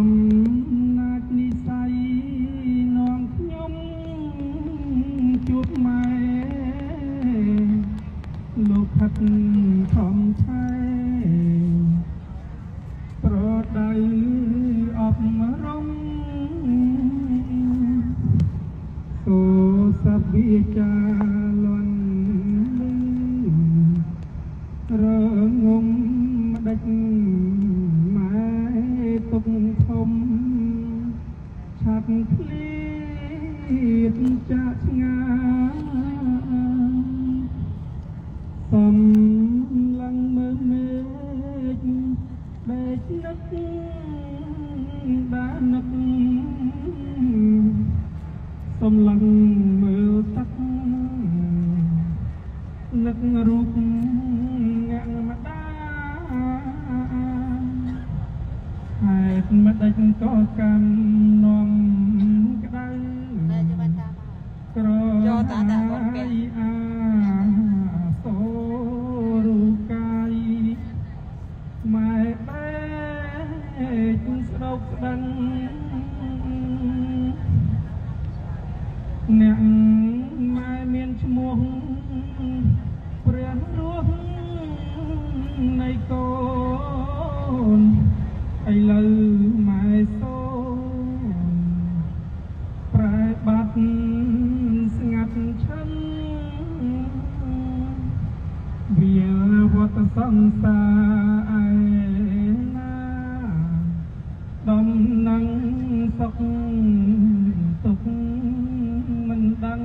អំណាចនិស័យនាំខ្ញុំជួបម៉ែលោកផិតខំថែប្រដៅអប់រំសូសវិចាលន់រងំដេចម៉ែទុកធំឆាត់ភ្លៀតចាក់ឆ្ងាយសំឡឹងមើលមេឃដេកនឹកបាននឹកសំឡឹងមើលទឹកនឹករូបអ្នកម្ដាហេតុមិនដេចក៏កម្មនាំក្តៅក្រហាយអាសូរូកាយម៉ែបែកស្ដោកស្ដឹងអ្នកម៉ែមានឈ្មោះព្រះរស់នៃកូនឥឡូវម៉ែសូនប្រែបាត់ស្ងាត់ឈឹងវាវត្តសង្សារឯណាដំណឹងសុខទុក្ខមិនដឹង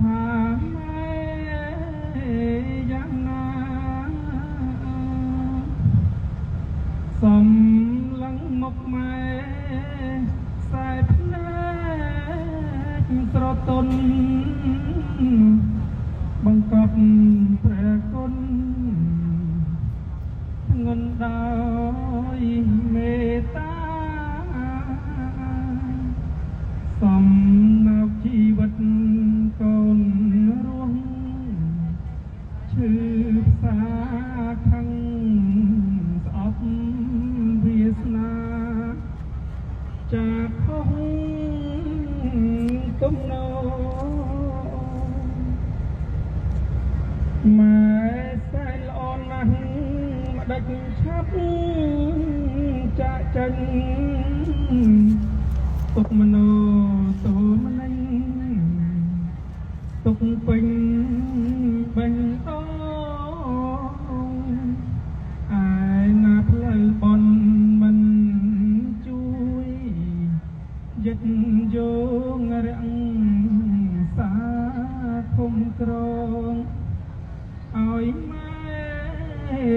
ថាម៉ែយ៉ាងណាសំឡឹងមកម៉ែខ្សែភ្នែកស្រទន់បង្កប់ព្រះគុណធ្ងន់ដោយមេត្តាសំណើជីវិតកូនរស់ឈឺផ្សាខឹងស្អប់វាសនាចាខុសទំនោរម៉ែសែនល្អណាស់ម្ដេចឆាប់ចាក់ចេញទុកមនោតូម្នេញទុកពេញបេះដូងឯណាផ្លូវបនមិនជួយយឹកយោងរាំងសាធំក្រងឲ្យម៉ែ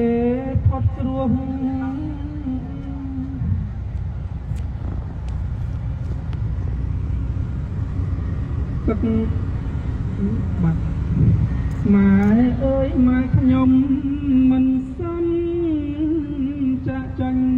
ផុតគ្រោះទឹកបាត់ម៉ែអើយម៉ែខ្ញុំមិនសមចាក់ចាញ់